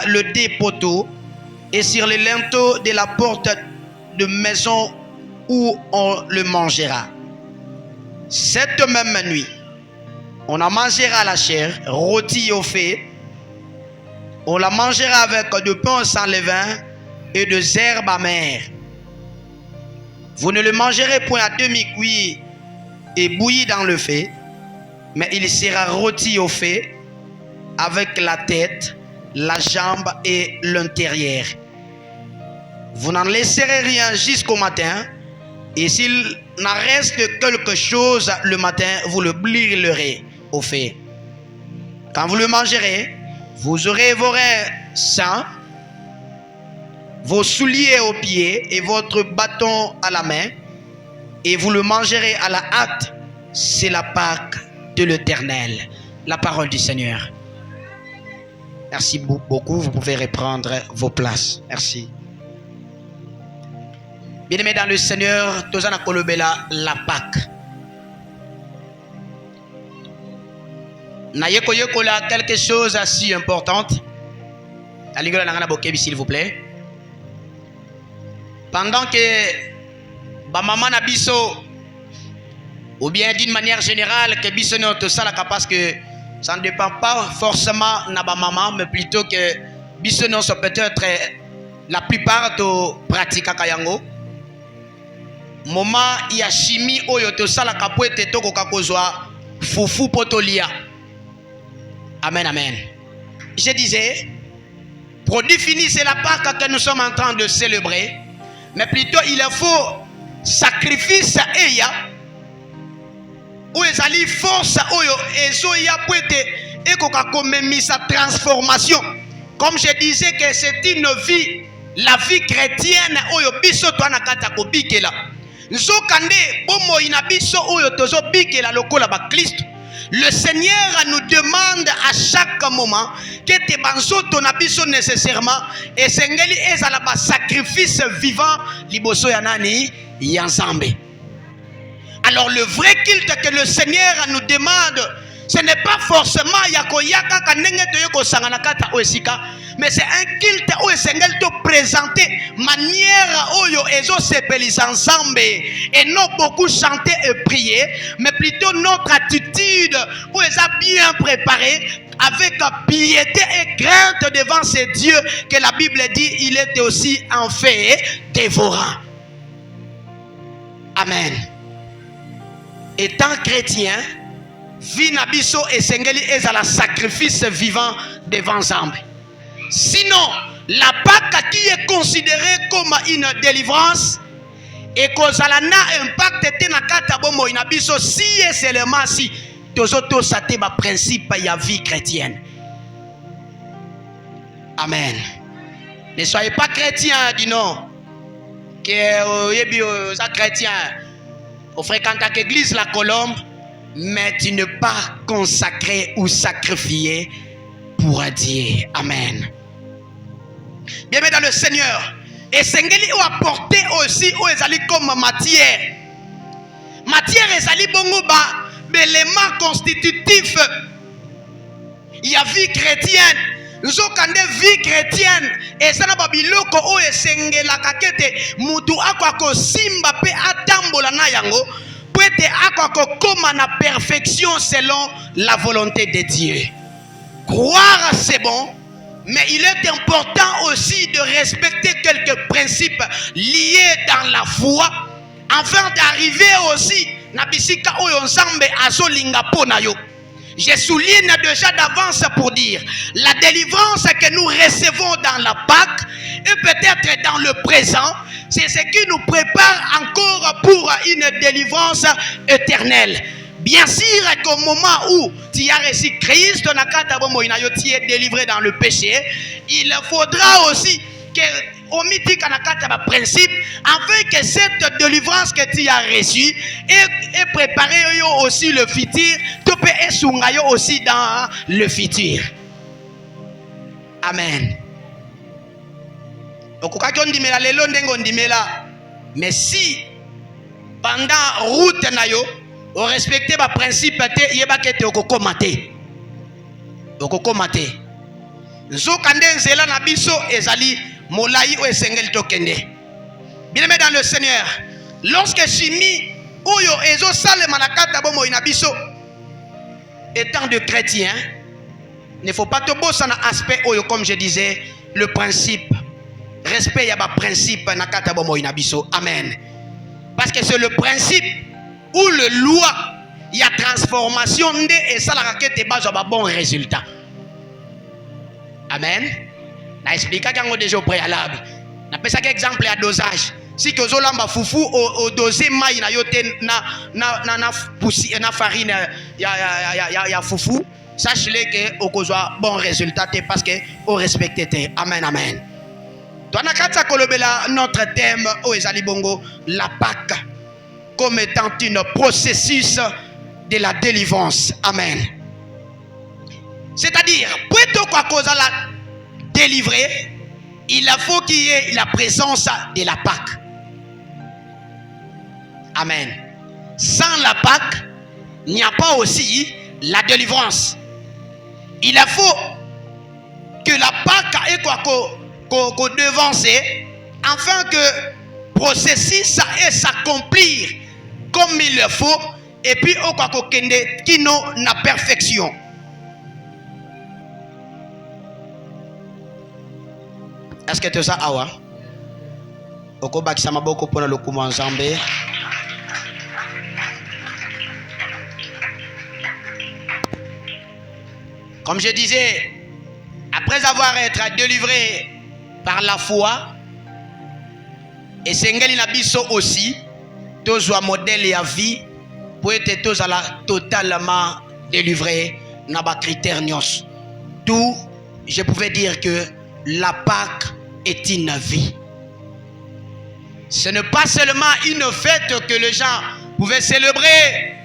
le dépoteau et sur les linteaux de la porte de maison où on le mangera. Cette même nuit, on en mangera la chair, rôtie au feu. On la mangera avec du pain sans levain et des herbes amères. Vous ne le mangerez point à demi-cuit et bouilli dans le feu, mais il sera rôti au feu avec la tête, la jambe et l'intérieur. Vous n'en laisserez rien jusqu'au matin, et s'il n'en reste quelque chose le matin, vous le brûlerez au feu. Quand vous le mangerez, vous aurez vos reins sains, vos souliers aux pieds et votre bâton à la main, et vous le mangerez à la hâte. C'est la Pâque de l'Éternel. La parole du Seigneur. Merci beaucoup. Vous pouvez reprendre vos places. Merci. Bien-aimés dans le Seigneur, Tozana Kolobela, la Pâque. Nayeko yokola quelque chose assez importante. Aligola nangana bokebi s'il vous plaît. Pendant que ba maman na biso, ou bien d'une manière générale que biso ne to salaka, parce que ça ne dépend pas forcément na ba maman, mais plutôt que biso non so peut-être la plupart to pratique kayango. Moment ya chimie oyo to salaka po ete to koka kozwa fufu potolia. Amen, amen. Je disais, produit fini, c'est la Pâque que nous sommes en train de célébrer. Mais plutôt, il faut sacrifice et ya. Ou ezali force oyo ezo ya poete et koka komemi sa transformation. Comme je disais que c'est une vie, la vie chrétienne oyo biso to anakata ko bikela. Nzo kande bomo ina biso oyo tozo bikela lokola ba Christ. Le Seigneur nous demande à chaque moment que te banzoto na biso nécessairement et sengeli ezala ba sacrifice vivant liboso ya nani yanzambe. Alors le vrai culte que le Seigneur nous demande, ce n'est pas forcément yakoyaka kanenge toyoko sanganakata oesika, mais c'est un culte où Seigneur te présenter manière oyo ezo sepelisa ensemble et non beaucoup chanter et prier, mais plutôt notre attitude où ils a bien préparé avec piété et crainte devant ces dieux que la Bible dit il était aussi en fait dévorant. Amen. Étant chrétien, vinabiso et sengeli ezala sacrifice vivant devant Zambé. Sinon, la Pâque qui est considérée comme une délivrance et kozala na impact te na kata bomo inabiso si et seulement si tozoto sate ba principe ya vie chrétienne. Amen. Ne soyez pas chrétien du non que yebi ça chrétien au fréquente l'église la Colombe, mais tu n'es pas consacré ou sacrifié pour Dieu. Amen. Bien dans le Seigneur. Et Sengeli ou apporté aussi aux ezali comme matière. Matière ezali bongo ba l'élément constitutif. Il y a vie chrétienne. Nous avons vie chrétienne. Et ça n'a pas biloko o esengela kakete mutu akwako simba pe atambola na yango. Peut akwako koma na perfection selon la volonté de Dieu. Croire c'est bon. Mais il est important aussi de respecter quelques principes liés dans la foi afin d'arriver aussi na bisika oyo nzambe azolinga pona yo. Je souligne déjà d'avance pour dire la délivrance que nous recevons dans la Pâque et peut-être dans le présent, c'est ce qui nous prépare encore pour une délivrance éternelle. Bien sûr qu'au moment où tu as reçu Christ, tu es délivré dans le péché, il faudra aussi que au mythique principe, afin que cette délivrance que tu as reçue et préparer aussi le futur, tu peux être aussi dans le futur. Amen. Mais si pendant route nayo on respecte ba principe te yeba ke te okokomate. Nzokande nzela na biso ezali molai o esengeli tokende. Bien-aimé dans le Seigneur, lorsque chimie oyo ezo salema na kata bomoi na biso, étant de chrétien, ne faut pas te bosser dans aspect oyo, comme je disais, le principe, respect ya ba principe na kata bomoi na biso. Amen. Parce que c'est le principe ou le loi, il y a transformation et ça la raquette base à bon résultat. Amen. Na expliquer quand on déjà au préalable. Na pesa exemple à dosage. Si que zolamba fufu au dosé mai na yote na poussi na farine ya fufu, sache-le que au kozwa bon résultat parce que au respecte. Amen, amen. Toi na kata kolobela notre thème au ezali bongo la Pâque comme étant un processus de la délivrance. Amen. C'est-à-dire, pour quoi cause la délivrer, il faut qu'il y ait la présence de la Pâque. Amen. Sans la Pâque, il n'y a pas aussi la délivrance. Il faut que la Pâque ait quoi qu'on devance afin que le processus s'accomplir comme il le faut et puis au quoi qu'on qui n'a la perfection. Est-ce que tu sais awa? Oko bakisa maboko pona lokumu ensemble. Comme je disais, après avoir été délivré par la foi, et Sengeli Nabiso aussi, tous un modèle et à vie, pour être tous totalement délivrés dans les critères. D'où je pouvais dire que la Pâque est une vie. Ce n'est pas seulement une fête que les gens pouvaient célébrer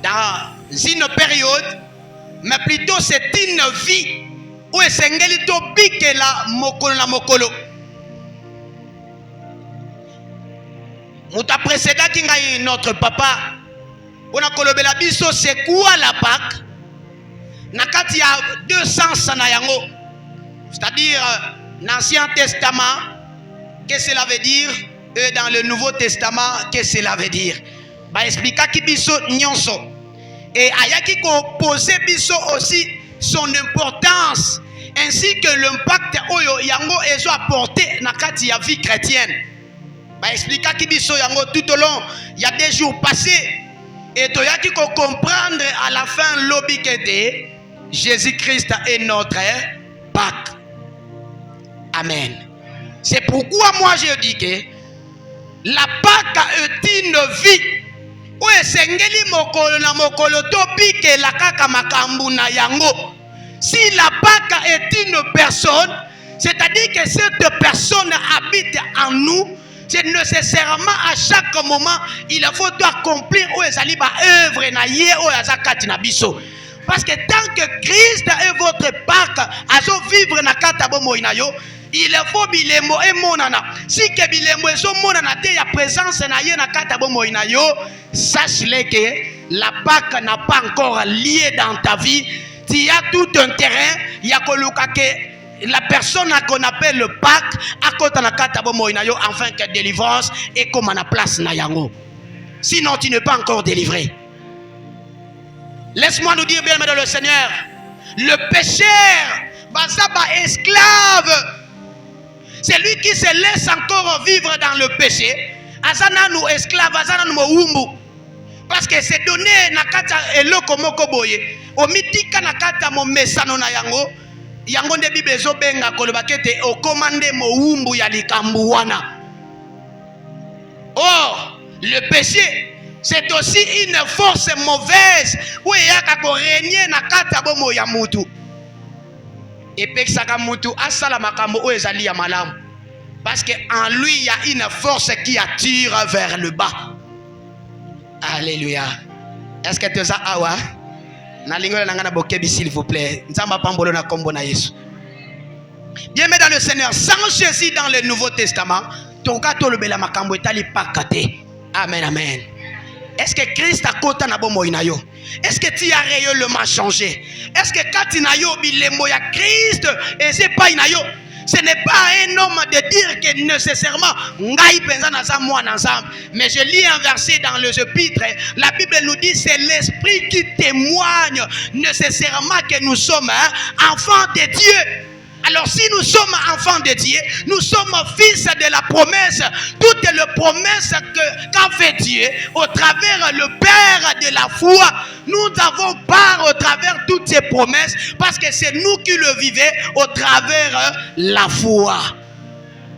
dans une période, mais plutôt c'est une vie où Sengeli to pique la mokolo. Mouta précédent qui a notre papa, on a kolobela biso c'est quoi la Pâque? Nakati ya 200 sanayango. C'est-à-dire, l'Ancien Testament, qu'est-ce que cela veut dire? Et dans le Nouveau Testament, qu'est-ce que cela veut dire? Bah, expliquer qui biso nyonso. Et ayaki ko poser biso aussi son importance, ainsi que l'impact oyo yango ezo apporté na kati ya vie chrétienne. Bah, expliquer qui biso yango tout au long, il y a des jours passés, et toyaki ko comprendre à la fin l'obikete, Jésus-Christ est notre Pâque. Amen. C'est pourquoi moi je dis que la Pâque est une vie. Où esengeli mokolo na mokolo topi ke la kaka makambu na yango. Si la Pâque est une personne, c'est-à-dire que cette personne habite en nous, c'est nécessairement à chaque moment il faut accomplir où ezali ba œuvre na ye o azakati na biso. Parce que tant que Christ est votre Pâque, azo vivre na kata bomo inayo, il faut bilemo et monana. Si que bilemo et son monana te ya présence na ye na kata bomo inayo, sache-le que la Pâque n'a pas encore lié dans ta vie. Tu as tout un terrain, il y a que la personne qu'on appelle le Pâque, à côté na kata bomo inayo, afin que délivrance et comme à la place na yango. Sinon tu n'es pas encore délivré. Laisse-moi nous dire bien dans le Seigneur, le pécheur, basaba esclave, c'est lui qui se laisse encore vivre dans le péché. Azana nous esclave, azana nous moumbu. Parce que c'est donné nakata eloko moko boye. Omitika nakata mo mesano na yango. Yango de Bible zo benga kolobakete o commande moumbu ya likambu wana. Or, le péché, c'est aussi une force mauvaise où il y a qu'à régner na kata bomo ya mutu. Et pexaka mutu asala makambo o ezali ya malamu. Parce qu'en lui il y a une force qui attire vers le bas. Alléluia. Est-ce que tu as awa? Na lingola nangana bokebi s'il vous plaît. Nzamba pambolo na kombo na Yesu. Bien mais dans le Seigneur, sans Jésus dans le Nouveau Testament, ton gato le bela makambo etali pakate. Amen, amen. Est-ce que Christ a kota na bomo inayo? Est-ce que tu as réellement changé? Est-ce que quand tu as eu le Christ et c'est pas une ce n'est pas un homme de dire que nécessairement mais je lis un verset dans le chapitre. La Bible nous dit c'est l'esprit qui témoigne nécessairement que nous sommes enfants de Dieu. Alors si nous sommes enfants de Dieu, nous sommes fils de la promesse. Toutes les promesses qu'a fait Dieu au travers le Père de la foi, nous avons part au travers toutes ces promesses parce que c'est nous qui le vivons au travers la foi.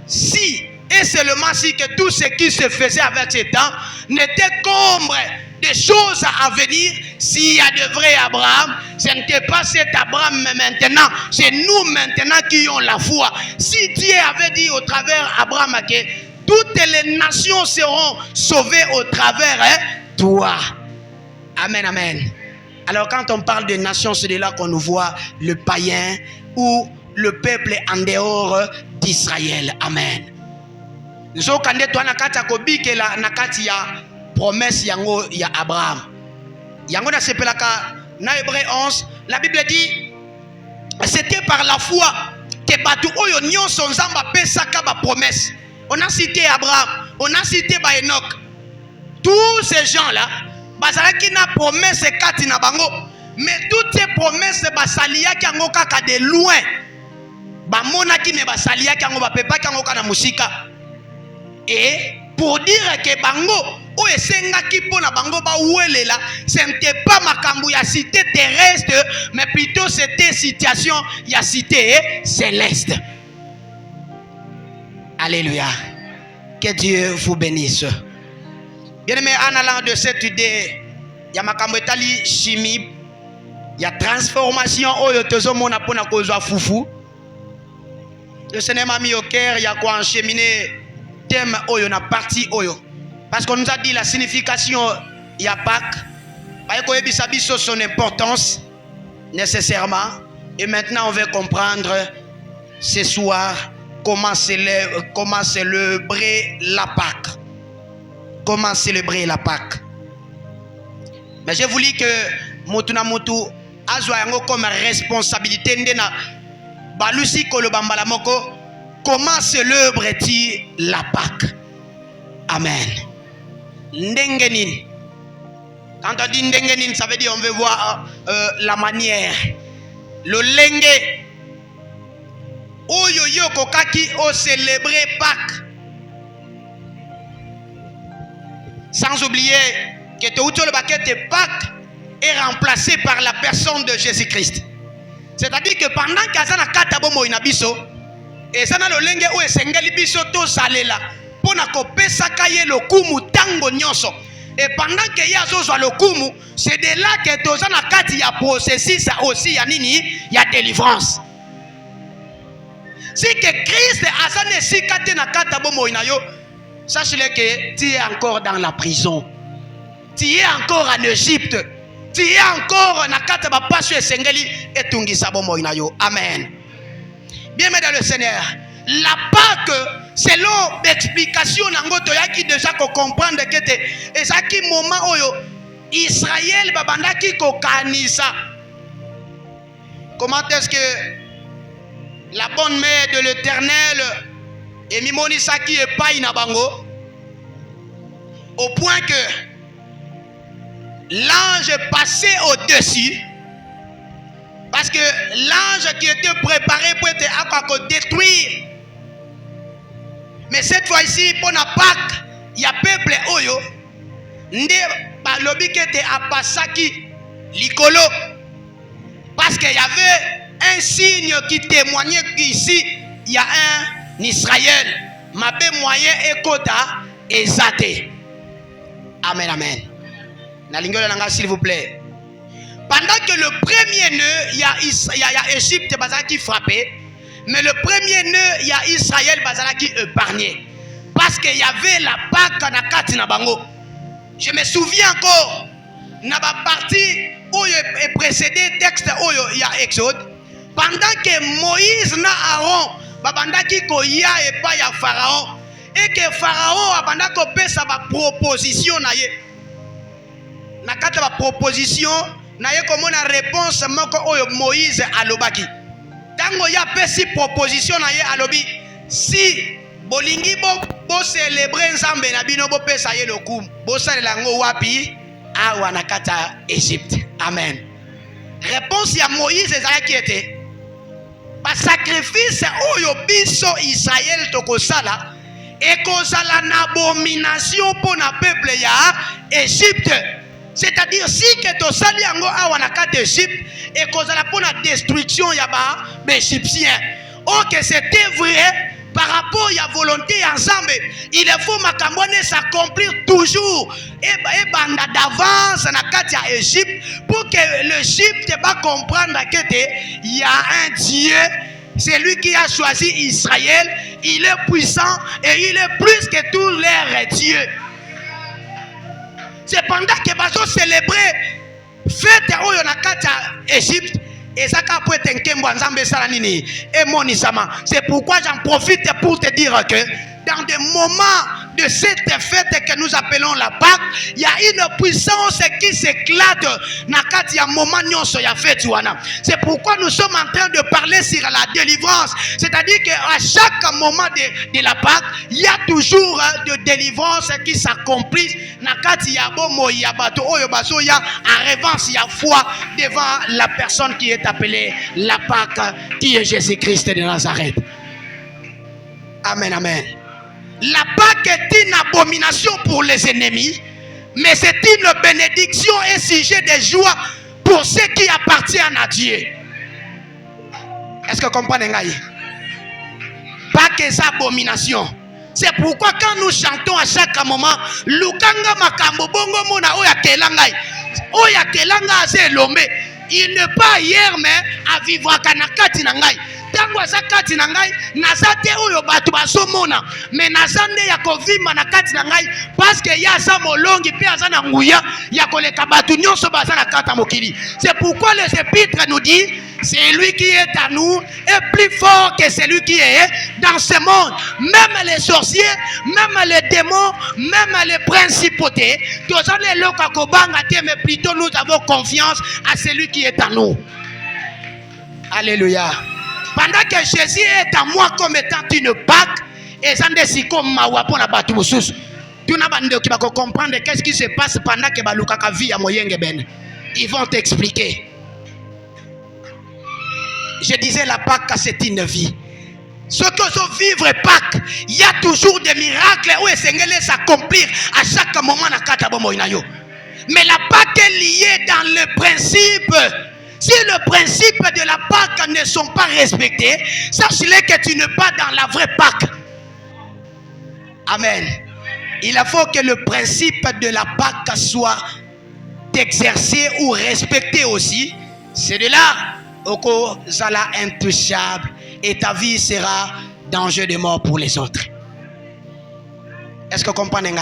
Si et seulement si que tout ce qui se faisait avec ce temps n'était qu'ombre des choses à venir, s'il y a de vrais Abraham, ce n'était pas cet Abraham mais maintenant, c'est nous maintenant qui avons la foi. Si Dieu avait dit au travers Abraham que toutes les nations seront sauvées au travers toi. Amen, amen. Alors quand on parle de nations, c'est de là qu'on nous voit le païen ou le peuple en dehors d'Israël. Amen. Nous avons promesse yango ya Abraham. Yango na sepelaka na Hébreu 11, la Bible dit c'était par la foi que batu oyo nyonso nzamba pesaka ba promesse. On a cité Abraham, on a cité ba Enoch. Tous ces gens-là, bazalaki na promesse kati na bango, mais toutes ces promesses basaliaki yango kaka de loin. Ba monaki me basaliaki yango ba pepaki yango kana musika. Et pour dire que bango o esengaki pona bango ba welela, ce n'était pas makambu ya cité terrestre, mais plutôt c'était situation ya cité céleste. Alléluia. Que Dieu vous bénisse. Bien aimé, en allant de cette idée, ya makambu etali chimie, ya transformation oyo tozomona pona kozwa fufu. Le Seigneur m'a mis au cœur, ya quoi encheminer thème oyo na partie oyo. Parce qu'on nous a dit la signification ya Pâques, son importance nécessairement. Et maintenant on va comprendre ce soir comment célébrer la Pâques. Comment célébrer la Pâques. Mais j'ai voulu que Motuna Motu azwa yango comme responsabilité ndena balusi kolobambala moko. Comment célèbre-t-il la Pâques? Amen. Ndengenin. Quand on dit ndengenin, ça veut dire on veut voir la manière. Le lenge. Oyo yo kokaki o célébrer Pâques. Sans oublier que tout le paquet de Pâques est remplacé par la personne de Jésus-Christ. C'est-à-dire que pendant qu'azana katabomo inabiso, et ça na lolenge o esengeli biso to salela pona kopesa kaye lokumu tango nyonso. Et pendant que yazozwa lokumu, c'est de là que toza na kati ya processus aussi ya nini ya délivrance. Si que Christ azane sikate na kata bomo inayo, sache-le que tu es encore dans la prison. Tu es encore en Égypte. Tu es encore na kata ba pasu esengeli etungisa bomo inayo. Amen. Bien, mais dans le Seigneur, la Pâque, selon l'explication, qui déjà comprendre que c'est ça qui moment où Israël babandaki kokanisa. Comment est-ce que la bonne mère de l'Éternel et mimonisa qui est pas inabango au point que l'ange passait au-dessus. Parce que l'ange qui était préparé pour être détruire. Mais cette fois-ci, pour la Pâques, il y a peuple oyo. Nde balobi qui était à Pasaki, Likolo. Parce qu'il y avait un signe qui témoignait qu'ici, il y a un Israël. Mabé moyen et kota et zate. Amen, amen. Nalingola nanga s'il vous plaît. Pendant que le premier nœud, il y a Égypte qui frappait, mais le premier nœud, il y a Israël qui épargnait. Parce qu'il y avait la Pâque na kati na bango. Je me souviens encore, na ba partie où est précédé texte où il y a Exode. Pendant que Moïse na Aaron, babandaki koya et pas ya Pharaon, et que Pharaon abanda ko pesa ba proposition na ye. nakata ba proposition na ye komona réponse moko oyo Moïse alobaki. Tango ya pesi proposition na ye alobi si bolingi bo célébrer nzambe na bino bo pesa ye lokumu bo salela ngo wapi awa nakata Égypte. Amen. Réponse ya Moïse ezalaki ete ba sacrifice oyo biso Israël tokosala ekozala na abomination pour na peuple ya Égypte. C'est-à-dire si que tosali yango awa na kata Égypte ekozala pour la destruction ya ba Égyptiens. Ok, c'était vrai par rapport à la volonté ensemble. Il faut que s'accomplir toujours et d'avance na kata Égypte pour que l'Égypte va comprendre que il y a un Dieu. C'est lui qui a choisi Israël. Il est puissant et il est plus que tous les dieux. C'est pendant que nous célébrer fête oyo na kata Égypte et ça ka peut être nkembo nzambe sala nini et monisama. C'est pourquoi j'en profite pour te dire que dans des moments de cette fête que nous appelons la Pâque, il y a une puissance qui s'éclate na kati ya moment nyonso ya fête wana. C'est pourquoi nous sommes en train de parler sur la délivrance. C'est-à-dire qu'à chaque moment de la Pâque, il y a toujours de délivrance qui s'accomplissent na kati ya bomo ya bato oyo baso ya en revanche ya foi devant la personne qui est appelée la Pâque, qui est Jésus-Christ de Nazareth. Amen, amen. La Pâque est une abomination pour les ennemis, mais c'est une bénédiction et sujet de joie pour ceux qui appartiennent à Dieu. Est-ce que vous comprenez? Pâque est abomination. C'est pourquoi quand nous chantons à chaque moment, Lukanga makambo bongo mona oya kelangai, oya kelanga ase lombe. Il n'est pas hier mais à vivre à kanakati nangai. Tango azakati nangai nazate oyo batu basomona mais nazande ya kovima na kati nangai parce que ya sa molongi pe azana nguya ya koleka batu nyonso bazana kata mokili. C'est pourquoi les épîtres nous dit c'est lui qui est à nous est plus fort que celui qui est dans ce monde. Même les sorciers, même les démons, même les principautés, tous les lokakobanga mais plutôt nous avons confiance à celui qui est à nous. Alléluia. Pendant que Jésus est à moi comme étant une Pâque, et ça ne comme ma wapon à batu sous. Tu n'as pas de comprendre qu'est-ce qui se passe pendant que balukaka vit à moyenge ben. Ils vont t'expliquer. Je disais la Pâque c'est une vie. Ce que sont vivre Pâque, il y a toujours des miracles où les Seigneur s'accomplir à chaque moment na kata bomo inayo. Mais la Pâque est liée dans le principe. Si le principe de la Pâque ne sont pas respectés, sache-le que tu n'es pas dans la vraie Pâque. Amen. Il faut que le principe de la Pâque soit exercé ou respecté aussi. C'est de là que tu seras intouchable et ta vie sera danger de mort pour les autres. Est-ce que vous comprenez?